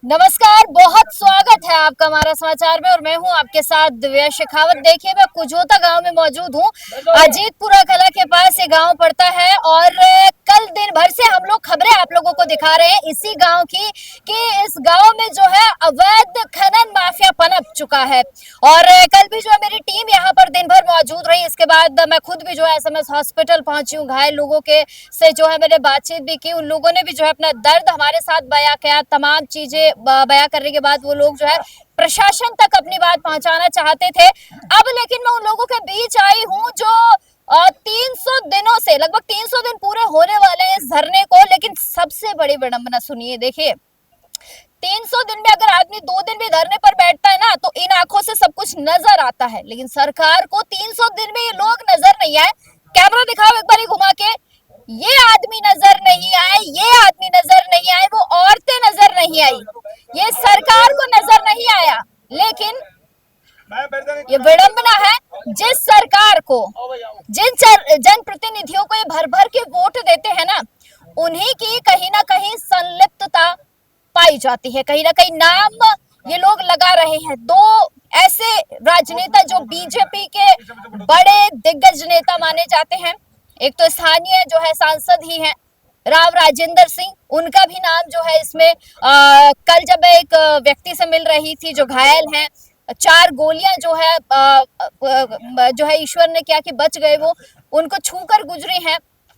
नमस्कार, बहुत स्वागत है आपका हमारा समाचार में और मैं हूं आपके साथ दिव्या शेखावत। देखिए, मैं कुजोता गांव में मौजूद हूं। अजीतपुरा कला के पास ये गांव पड़ता है और कल दिन भर से हम लोग खबरें आप लोगों को दिखा रहे हैं इसी गांव की कि इस गांव में जो है अवैध खनन माफिया पनप चुका है। और कल भी जो है मेरी टीम यहाँ पर दिन भर मौजूद रही। इसके बाद मैं खुद भी जो है एसएमएस हॉस्पिटल पहुंची हूँ। घायल लोगों के से जो है मैंने बातचीत भी की। उन लोगों ने भी जो है अपना दर्द हमारे साथ बयां किया। तमाम चीजें बयां करने के बाद वो लोग जो है प्रशासन तक अपनी बात पहुंचाना चाहते थे। अब लेकिन मैं उन लोगों के बीच आई हूं जो 300 दिनों से, लगभग 300 दिन पूरे होने वाले हैं इस धरने को। लेकिन सबसे बड़ी विडंबना सुनिए, देखिए, 300 दिन में अगर आदमी 2 दिन भी धरने पर बैठता है ना तो इन आंखों से सब कुछ नजर आता है, लेकिन सरकार को 300 दिन में ये लोग नजर नहीं आए। कैमरा दिखाओ एक बार घुमा के। ये आदमी नजर नहीं आए, ये आदमी नजर नहीं आए, वो औरतें नजर नहीं आई, ये सरकार को नजर नहीं आया। लेकिन ये विडंबना है, जिस सरकार को, जिन जनप्रतिनिधियों को ये भर भर के वोट देते हैं ना, उन्हीं की कहीं ना कहीं संलिप्तता पाई जाती है। कहीं ना कहीं नाम ये लोग लगा रहे हैं। दो ऐसे राजनेता जो बीजेपी के बड़े दिग्गज नेता माने जाते हैं, एक तो स्थानीय जो है सांसद ही है राव राजेंद्र सिंह, उनका भी नाम जो है इसमें कल जब मैं एक व्यक्ति से मिल रही थी जो घायल हैं, 4 गोलियां जो है ईश्वर ने क्या कि बच गए, वो उनको छूकर गुजरी हैं।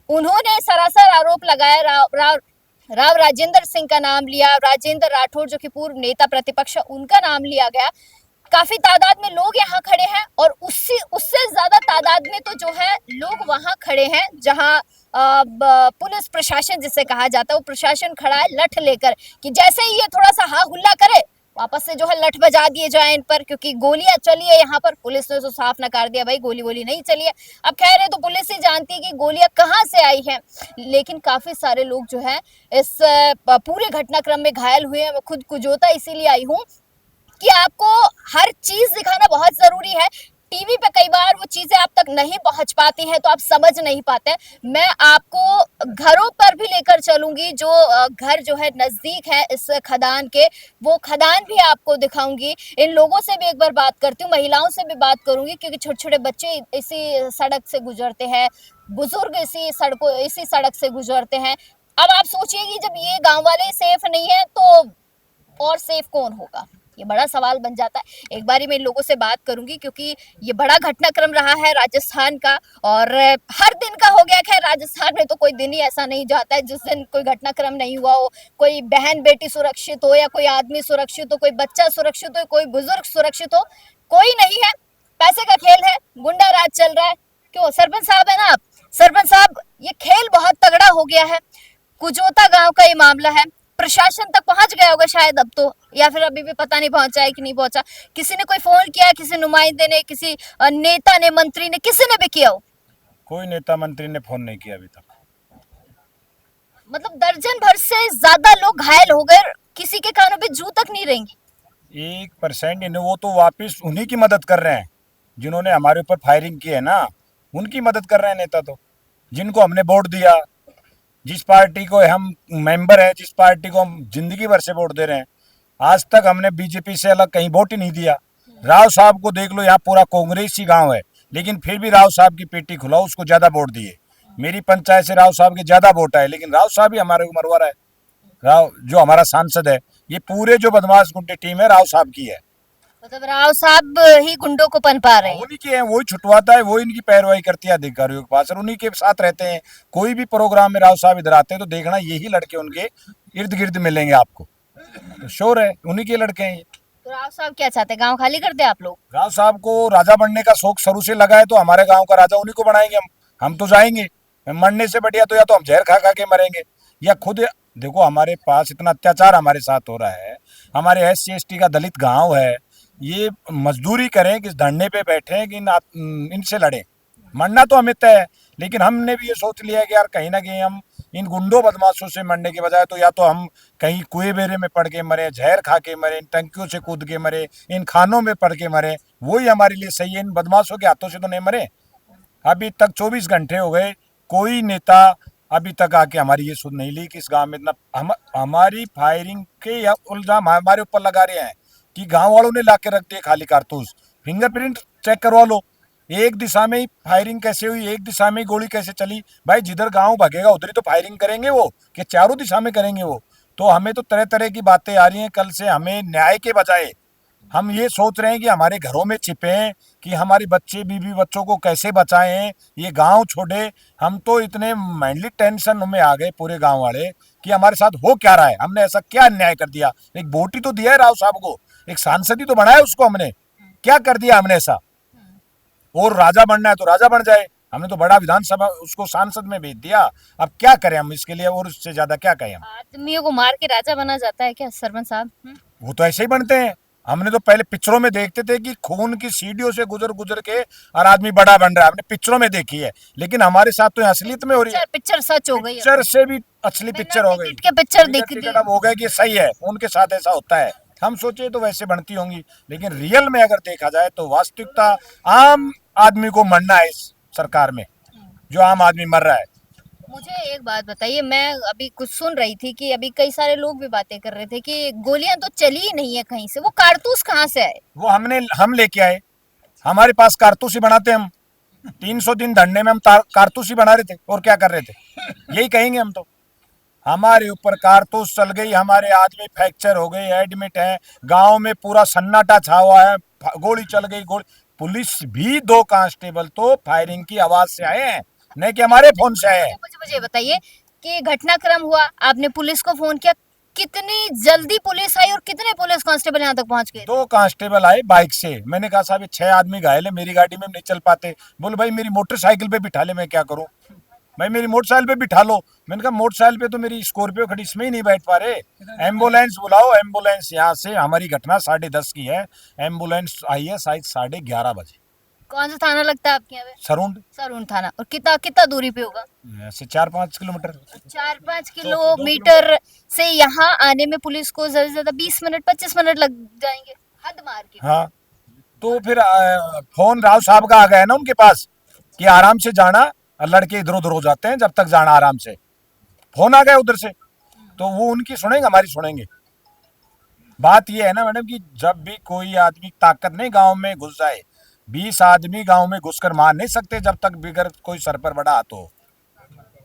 उन्होंने सरासर आरोप लगाया, राव राजेंद्र सिंह का नाम लिया। राजेंद्र राठौड़ जो कि पूर्व नेता प्रतिपक्ष, उनका नाम लिया गया। काफी तादाद में लोग यहाँ खड़े हैं और उससे उससे ज्यादा तादाद में तो जो है लोग वहां खड़े हैं जहां पुलिस प्रशासन जिसे कहा जाता है, वो प्रशासन खड़ा है लठ लेकर कि जैसे ही ये थोड़ा सा हा हुल्ला करे वापस से जो है लठ बजा दिए जाए इन पर, क्योंकि गोलियां चली है यहाँ पर। पुलिस ने तो साफ नकार दिया, भाई गोली वोली नहीं चली है। अब खैर है तो पुलिस ही जानती है कि गोलियां कहाँ से आई हैं। लेकिन काफी सारे लोग जो है इस पूरे घटनाक्रम में घायल हुए हैं। मैं खुद कुजोता इसीलिए आई हूँ कि आपको हर चीज दिखाना बहुत जरूरी है। टीवी पे कई बार वो चीजें आप तक नहीं पहुंच पाती हैं तो आप समझ नहीं पाते। मैं आपको घरों पर भी लेकर चलूंगी जो घर जो है नजदीक है इस खदान के, वो खदान भी आपको दिखाऊंगी। इन लोगों से भी एक बार बात करती हूँ, महिलाओं से भी बात करूंगी, क्योंकि छोटे छोटे बच्चे इसी सड़क से गुजरते हैं, बुजुर्ग इसी सड़क से गुजरते हैं। अब आप सोचिए कि जब ये गांव वाले सेफ नहीं है तो और सेफ कौन होगा, ये बड़ा सवाल बन जाता है। एक बारी मैं इन लोगों से बात करूंगी क्योंकि ये बड़ा घटनाक्रम रहा है राजस्थान का और हर दिन का हो गया। खैर राजस्थान में तो कोई दिन ही ऐसा नहीं जाता है जिस दिन कोई घटनाक्रम नहीं हुआ हो, कोई बहन बेटी सुरक्षित हो या कोई आदमी सुरक्षित हो, कोई बच्चा सुरक्षित हो, कोई बुजुर्ग सुरक्षित हो, कोई नहीं है। पैसे का खेल है, गुंडा राज चल रहा है। क्यों सरपंच साहब है ना आप, सरपंच साहब, ये खेल बहुत तगड़ा हो गया है। कुजोता गांव का ये मामला है, प्रशासन तक पहुंच गया होगा शायद अब तो, या फिर अभी भी पता नहीं पहुंचा है कि नहीं पहुंचा। किसी ने कोई फोन किया, किसी नुमाइंदे ने, किसी नेता ने, मंत्री ने, किसी ने भी किया हो? कोई नेता मंत्री ने फोन नहीं किया अभी तक। मतलब दर्जन भर से ज्यादा लोग घायल हो गए, किसी के कानों पे जू तक नहीं रहेंगी। 1% वो तो वापिस उन्हीं की मदद कर रहे हैं जिन्होंने हमारे ऊपर फायरिंग की है ना, उनकी मदद कर रहे हैं नेता तो, जिनको हमने वोट दिया, जिस पार्टी को हम मेंबर है, जिस पार्टी को हम जिंदगी भर से वोट दे रहे हैं। आज तक हमने बीजेपी से अलग कहीं वोट ही नहीं दिया। राव साहब को देख लो, यहाँ पूरा कांग्रेसी गांव है, लेकिन फिर भी राव साहब की पेटी खुलाओ, उसको ज्यादा वोट दिए। मेरी पंचायत से राव साहब के ज्यादा वोट आए, लेकिन राव साहब ही हमारे उम्रवार है। राव जो हमारा सांसद है, ये पूरे जो बदमाश गुंडे टीम है राव साहब की है। मतलब राव साहब ही गुंडों को पनपा रहे हैं। उन्हीं की है, वही छुटवाता है, वो इनकी पैरवाई करती है अधिकारियों के पास और उन्हीं के साथ रहते हैं। कोई भी प्रोग्राम में राव साहब इधर आते हैं तो देखना यही लड़के उनके इर्द गिर्द मिलेंगे आपको। तो शोर है, उन्हीं के लड़के हैं ये। तो राव साहब क्या चाहते हैं, गांव खाली कर दे आप लोग? राव साहब को राजा बनने का शौक शुरू से लगा है, तो हमारे गांव का राजा उन्हीं को बनाएंगे हम तो जाएंगे। मरने से बढ़िया तो या तो हम जहर खा खा के मरेंगे या खुद। देखो हमारे पास इतना अत्याचार हमारे साथ हो रहा है, हमारे SC ST का दलित गांव है, ये मजदूरी करें कि धरने पे बैठे कि इनसे लड़े। मरना तो हमें तय है, लेकिन हमने भी ये सोच लिया है कि यार कहीं ना कहीं हम इन गुंडों बदमाशों से मरने के बजाय तो या तो हम कहीं कुएं बेरे में पड़ के मरे, जहर खा के मरे, इन टंकियों से कूद के मरे, इन खानों में पड़ के मरे, वही हमारे लिए सही है। इन बदमाशों के हाथों से तो नहीं मरे। अभी तक 24 घंटे हो गए, कोई नेता अभी तक आके हमारी ये सुध नहीं ली कि इस गांव में इतना हमारी फायरिंग के इल्जाम हमारे ऊपर लगा रहे हैं कि गांव वालों ने ला के रख दिए खाली कारतूस। फिंगरप्रिंट चेक करवा लो, एक दिशा में ही फायरिंग कैसे हुई, एक दिशा में ही गोली कैसे चली। भाई जिधर गांव भगेगा उधर ही तो फायरिंग करेंगे वो, कि चारों दिशा में करेंगे वो। तो हमें तो तरह तरह की बातें आ रही हैं। कल से हमें न्याय के बजाय हम ये सोच रहे हैं कि हमारे घरों में छिपे हैं, कि हमारी बच्चे बीवी बच्चों को कैसे बचाएं, ये गांव छोड़े। हम तो इतने मेंटली टेंशन में आ गए पूरे गांव वाले कि हमारे साथ हो क्या रहा है, हमने ऐसा क्या अन्याय कर दिया। एक वोट ही तो दिया है राव साहब को, एक सांसद ही तो बनाया उसको, हमने क्या कर दिया हमने ऐसा। और राजा बनना है तो राजा बन जाए, हमने तो बड़ा विधानसभा उसको सांसद में भेज दिया। अब क्या करें हम इसके लिए, और उससे ज्यादा क्या कहें हम। आदमियों को मार के राजा बना जाता है क्या सरपंच साहब? वो तो ऐसे ही बनते हैं। हमने तो पहले पिक्चरों में देखते थे कि खून की सीढ़ियों से गुजर गुजर के और आदमी बड़ा बन रहा है, हमने पिक्चरों में देखी है। लेकिन हमारे साथ तो असलियत में हो रही है। पिक्चर सच हो गई, पिक्चर से भी असली पिक्चर हो गई, के पिक्चर दिख टिकट अब हो गया कि सही है, उनके साथ ऐसा होता है। हम सोचे तो वैसे बनती होंगी, लेकिन रियल में अगर देखा जाए तो वास्तविकता आम आदमी को मरना है इस सरकार में, जो आम आदमी मर रहा है। मुझे एक बात बताइए, मैं अभी कुछ सुन रही थी कि अभी कई सारे लोग भी बातें कर रहे थे कि गोलियां तो चली ही नहीं है कहीं से, वो कारतूस कहाँ से आए? वो हम लेके आए, हमारे पास कारतूस ही बनाते हम। 300 दिन धरने में हम कारतूस ही बना रहे थे, और क्या कर रहे थे, यही कहेंगे हम तो। हमारे ऊपर कारतूस चल गई, हमारे आदमी फ्रैक्चर हो गए, एडमिट है, गांव में पूरा सन्नाटा छा हुआ है, गोली चल गई। गोली, पुलिस भी 2 कांस्टेबल तो फायरिंग की आवाज से आए हैं, नहीं कि हमारे फोन से आए हैं। मुझे बताइए कि घटनाक्रम हुआ, आपने पुलिस को फोन किया, कितनी जल्दी पुलिस आई और कितने पुलिस कांस्टेबल यहाँ तक पहुंच गए? 2 कांस्टेबल आए बाइक से। मैंने कहा साहब 6 आदमी घायल है, मेरी गाड़ी में नहीं चल पाते। बोले भाई मेरी मोटरसाइकिल पे बिठा ले, मैं क्या करूं भाई, मेरी मोटरसाइकिल पे बिठा लो। मैंने कहा मोटरसाइकिल पे तो मेरी स्कॉर्पियो खड़ी, इसमें ही नहीं बैठ पा रहे, एम्बुलेंस बुलाओ। एम्बुलेंस यहाँ से, हमारी घटना 10:30 की है, एम्बुलेंस आई है शायद 11:30 बजे। कौन सा थाना लगता है आपके यहाँ पे? सरुंड, सरून थाना। और कितना कितना दूरी पे होगा? ऐसे 4-5 किलोमीटर। 4-5 किलोमीटर से यहाँ आने में पुलिस को ज्यादा से ज्यादा 20 मिनट 25 मिनट लग जाएंगे, हद मार के। हाँ, तो फिर फोन राव साहब का आ गया ना उनके पास कि आराम से जाना, लड़के इधर उधर हो जाते हैं, जब तक जाना आराम से। फोन आ गया उधर से, तो वो उनकी सुनेंगे हमारी सुनेंगे। बात ये है ना मैडम कि जब भी कोई आदमी ताकत नहीं गांव में घुस जाए, 20 आदमी गांव में घुसकर मार नहीं सकते जब तक बिगर कोई सर पर बड़ा हाथ हो।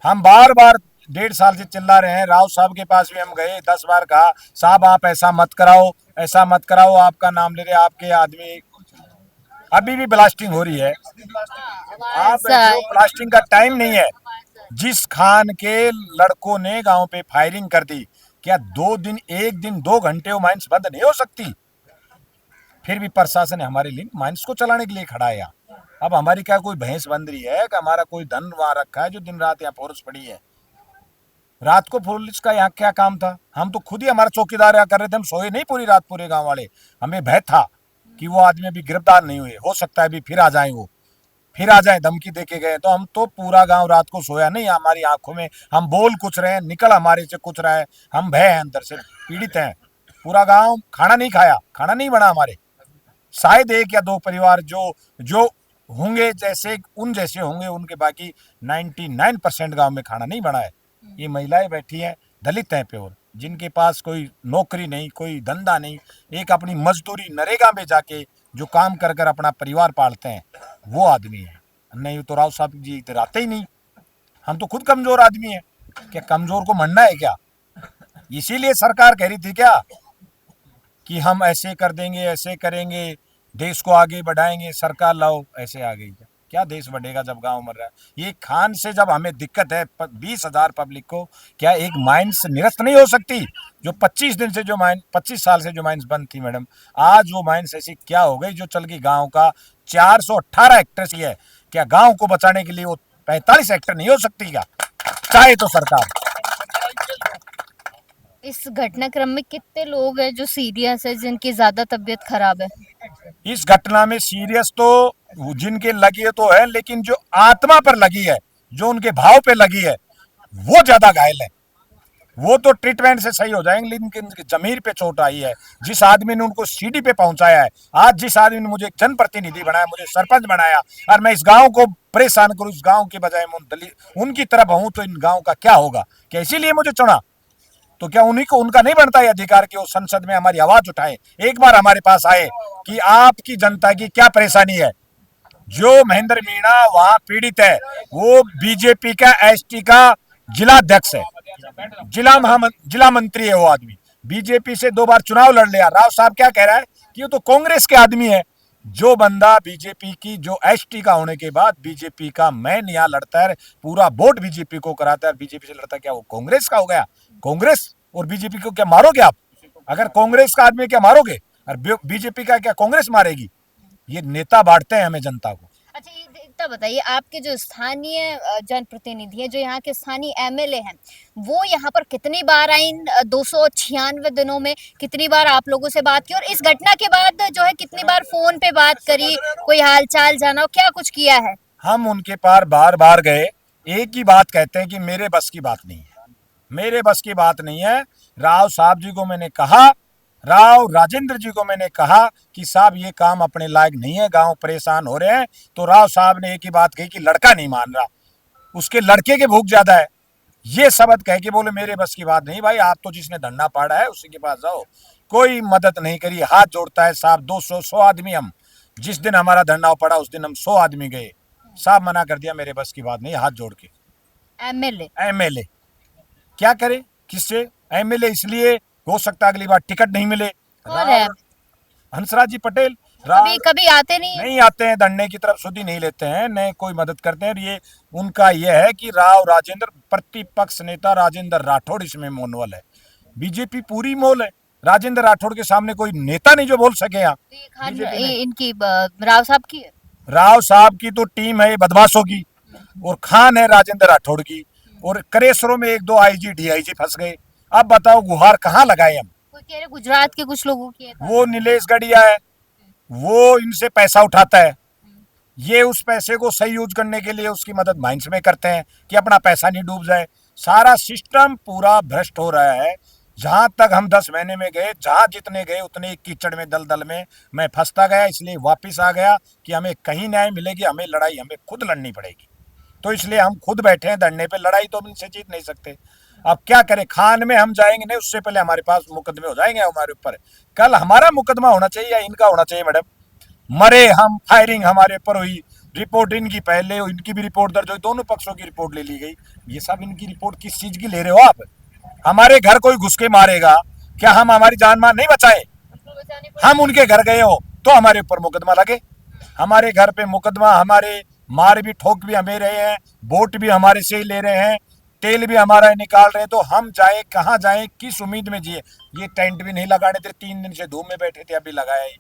हम बार बार 1.5 साल से चिल्ला रहे हैं, राव साहब के पास भी हम गए, 10 बार कहा साहब आप ऐसा मत कराओ, ऐसा मत कराओ, आपका नाम ले रहे आपके आदमी। अभी भी ब्लास्टिंग हो रही है, आप ब्लास्टिंग का टाइम नहीं है। जिस खान के लड़कों ने गांव पे फायरिंग कर दी, क्या 2 घंटे वो माइंस बंद नहीं हो सकती? फिर भी प्रशासन हमारे लिए माइंस को चलाने के लिए खड़ा है यहाँ। अब हमारी क्या कोई भैंस बंद रही है कि हमारा कोई धन वहां रखा है जो दिन रात यहाँ फोर्स पड़ी है? रात को पुलिस का यहाँ क्या काम था? हम तो खुद ही हमारा चौकीदार यहाँ कर रहे थे, हम सोए नहीं पूरी रात पूरे गांव वाले। हमें भय था कि वो आदमी अभी गिरफ्तार नहीं हुए, हो सकता है अभी फिर आ जाए, वो फिर आ जाए, धमकी देके गए। तो हम तो पूरा गांव रात को सोया नहीं, हमारी आंखों में हम बोल कुछ रहे हैं, निकल हमारे से कुछ रहा है, हम भय हैं, अंदर से पीड़ित हैं। पूरा गांव खाना नहीं खाया, खाना नहीं बना हमारे। शायद 1 या 2 परिवार जो जो होंगे जैसे उन जैसे होंगे, उनके बाकी 99% गांव में खाना नहीं बना है। ये महिलाएं बैठी हैं, दलित हैं प्योर, जिनके पास कोई नौकरी नहीं, कोई धंधा नहीं, एक अपनी मजदूरी नरेगा में जाके जो काम कर कर अपना परिवार पालते हैं, वो आदमी है। नहीं तो राव साहब जी इधर आते ही नहीं। हम तो खुद कमजोर आदमी है, क्या कमजोर को मरना है क्या? इसीलिए सरकार कह रही थी क्या कि हम ऐसे कर देंगे, ऐसे करेंगे, देश को आगे बढ़ाएंगे, सरकार लाओ, ऐसे आ गई। क्या देश बढ़ेगा जब गांव मर रहा है? ये खान से जब हमें दिक्कत है 20,000 पब्लिक को, क्या एक माइंस निरस्त नहीं हो सकती? जो 25 साल से जो माइंस बंद थी मैडम, आज वो माइंस ऐसी क्या हो गई जो चल गई? गांव का 418 हेक्टेयर की है, क्या गांव को बचाने के लिए वो 45 हेक्टेयर नहीं हो सकती क्या, चाहे तो सरकार? इस घटनाक्रम में कितने लोग हैं जो सीरियस है, जिनकी ज्यादा तबीयत खराब है? इस घटना में सीरियस तो जिनके लगी है तो है, लेकिन जो आत्मा पर लगी है, जो उनके भाव पे लगी है, वो ज्यादा घायल है, वो तो ट्रीटमेंट से सही हो जाएंगे, लेकिन इनकी जमीर पे चोट आई है। जिस आदमी ने उनको सीढ़ी पे पहुंचाया है, आज जिस आदमी ने मुझे एक जनप्रतिनिधि बनाया, मुझे सरपंच बनाया, और मैं इस गांव को परेशान करूं, इस गांव के बजाय मैं उनकी तरफ हूं, तो इन गांव का क्या होगा? क्या इसीलिए मुझे चुना? तो क्या उन्हीं को, उनका नहीं बनता है अधिकार कि वो संसद में हमारी आवाज उठाए, एक बार हमारे पास आए कि आपकी जनता की क्या परेशानी है? जो महेंद्र मीणा वहां पीड़ित है, वो बीजेपी का एसटी का जिला अध्यक्ष है, जिला मंत्री है। वो आदमी बीजेपी से 2 बार चुनाव लड़ लिया। राव साहब क्या कह रहा है कि वो तो कांग्रेस के आदमी है। जो बंदा बीजेपी की, जो एसटी का होने के बाद बीजेपी का मैन यहाँ लड़ता है, पूरा वोट बीजेपी को कराता है, बीजेपी से लड़ता है, क्या वो कांग्रेस का हो गया? कांग्रेस और बीजेपी को क्या मारोगे आप? अगर कांग्रेस का आदमी क्या मारोगे, और बीजेपी का क्या कांग्रेस मारेगी? ये नेता बांटते हैं हमें, जनता को। अच्छा, ये इतना बताइए, आपके जो स्थानीय जनप्रतिनिधि है, जो यहाँ के स्थानीय एमएलए हैं, वो यहाँ पर कितनी बार आए इन 296 दिनों में? कितनी बार आप लोगों से बात की, और इस घटना के बाद जो है कितनी बार फोन पे बात करी, कोई हालचाल जाना, क्या कुछ किया है? हम उनके पार बार बार गए, एक ही बात कहते हैं कि मेरे बस की बात नहीं है, मेरे बस की बात नहीं है। राव साहब जी को मैंने कहा, राव राजेंद्र जी को मैंने कहा कि साहब ये काम अपने लायक नहीं है, गांव परेशान हो रहे हैं। तो राव साहब ने एक ही बात कही कि लड़का नहीं मान रहा, उसके लड़के के भूख ज्यादा है। ये शब्द कह के बोले मेरे बस की बात नहीं। भाई, आप तो जिसने धरना पाड़ा है उसी के पास जाओ। कोई मदद नहीं करी, हाथ जोड़ता है साहब। 200 आदमी, हम जिस दिन हमारा धरना पड़ा उस दिन हम 100 आदमी गए। साहब मना कर दिया, मेरे बस की बात नहीं, हाथ जोड़ के। एमएलए एमएलए क्या करे, किससे? एमएलए इसलिए हो सकता है अगली बार टिकट नहीं मिले। कौन है? हंसराज जी पटेल कभी कभी आते नहीं है? नहीं आते हैं, धरने की तरफ सुधी नहीं लेते हैं, न कोई मदद करते हैं। ये उनका ये है कि राव राजेंद्र, प्रतिपक्ष नेता राजेंद्र राठौड़ इसमें मोनवल है। बीजेपी पूरी मोल है। राजेंद्र राठौड़ के सामने कोई नेता नहीं जो बोल सके। यहाँ इनकी राव साहब की है। राव साहब की तो टीम है बदमाशों की, और खान है राजेंद्र राठौड़ की, और करेसरों में 1-2 आईजी डीआईजी फंस गए। अब बताओ गुहार कहाँ लगाए हम? कोई कह रहे गुजरात के कुछ लोगों की है। वो नीलेश गढ़िया है, वो इनसे पैसा उठाता है। ये उस पैसे को सही यूज करने के लिए उसकी मदद माइंस में करते हैं कि अपना पैसा नहीं डूब जाए। सारा सिस्टम पूरा भ्रष्ट हो रहा है। जहां तक हम 10 महीने में गए, जहां जितने गए उतने कीचड़ में, दलदल में मैं फंसता गया। इसलिए वापिस आ गया कि हमें कहीं न्याय मिलेगी, हमें लड़ाई हमें खुद लड़नी पड़ेगी। तो इसलिए हम खुद बैठे हैं धरने पे। लड़ाई तो हम इनसे जीत नहीं सकते। अब क्या करें? खान में हम जाएंगे नहीं, उससे पहले हमारे पास मुकदमे हो जाएंगे हमारे ऊपर। कल हमारा मुकदमा होना चाहिए या इनका होना चाहिए? मैडम, मरे हम, फायरिंग हमारे ऊपर हुई, रिपोर्ट इनकी पहले, इनकी भी रिपोर्ट दर्ज हुई, दोनों पक्षों की रिपोर्ट ले ली गई। ये सब इनकी रिपोर्ट किस चीज की ले रहे हो आप? हमारे घर कोई घुस के मारेगा, क्या हम हमारी जान मान नहीं बचाए? हम उनके घर गए हो तो हमारे ऊपर मुकदमा लगे। हमारे घर पे मुकदमा, हमारे मार भी ठोक भी हमें रहे हैं, वोट भी हमारे से ही ले रहे हैं, तेल भी हमारा निकाल रहे हैं। तो हम जाए कहाँ जाए, किस उम्मीद में जिए? ये टेंट भी नहीं लगाने थे, 3 दिन से धूप में बैठे थे, अभी लगाया ही।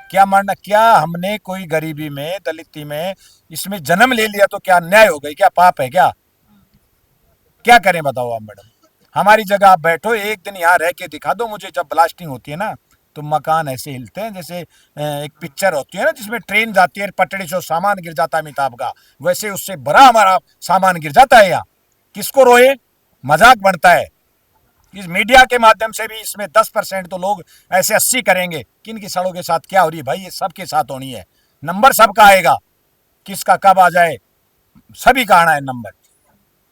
क्या मानना, क्या हमने कोई गरीबी में, दलिती में इसमें जन्म ले लिया तो क्या अन्याय हो गई? क्या पाप है? क्या करें बताओ आप मैडम? हमारी जगह आप बैठो, एक दिन यहाँ रह के दिखा दो मुझे। जब ब्लास्टिंग होती है ना तो मकान ऐसे हिलते हैं जैसे एक पिक्चर होती है ना जिसमें ट्रेन जाती है, पटड़ी से सामान गिर जाता है अमिताभ का, वैसे उससे बड़ा हमारा सामान गिर जाता है। यहाँ किसको रोए? मजाक बनता है। इस मीडिया के माध्यम से भी इसमें 10% तो लोग ऐसे 80 करेंगे कि इनकी सड़ों के साथ क्या हो रही है। भाई, ये सबके साथ होनी है। नंबर सबका आएगा, किसका कब आ जाए सभी का आना है नंबर।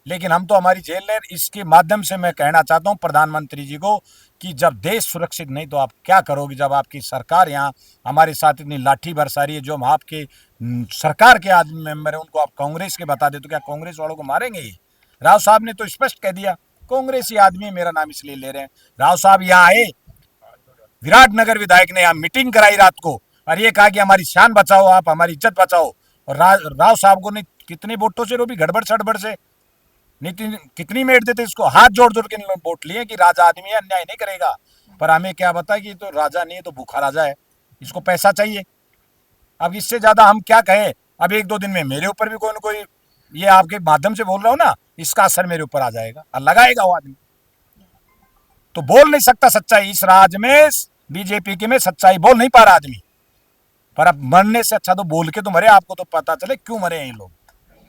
लेकिन हम तो हमारी जेल है। इसके माध्यम से मैं कहना चाहता हूं प्रधानमंत्री जी को कि जब देश सुरक्षित नहीं तो आप क्या करोगे? जब आपकी सरकार यहाँ हमारे साथ इतनी लाठी बरसा रही है, जो हम आपके सरकार के आदमी मेंबर है उनको आप कांग्रेस के बता दे तो क्या कांग्रेस वालों को मारेंगे? ये राव साहब ने तो स्पष्ट कह दिया, कांग्रेसी आदमी मेरा नाम इसलिए ले रहे हैं। राव साहब यहाँ आए, विराटनगर विधायक ने यहाँ मीटिंग कराई रात को, और ये कहा कि हमारी शान बचाओ, आप हमारी इज्जत बचाओ। और राव साहब को नहीं कितने वोटों से, वो भी गड़बड़ सड़बड़ से, नितिन कितनी मेट देते इसको, हाथ जोड़ जोड़ के वोट लिए कि राजा आदमी है, अन्याय नहीं करेगा। पर हमें क्या बता कि तो राजा नहीं है, तो भूखा राजा है, इसको पैसा चाहिए। अब इससे ज्यादा हम क्या कहें? अब 1-2 दिन में मेरे ऊपर भी कोई ना कोई, ये आपके माध्यम से बोल रहा हूं ना, इसका असर मेरे ऊपर आ जाएगा और लगाएगा वो आदमी। तो बोल नहीं सकता सच्चाई इस राज में, बीजेपी के में सच्चाई बोल नहीं पा रहा आदमी। पर अब मरने से अच्छा तो बोल के तो मरे, आपको तो पता चले क्यों मरे हैं ये लोग।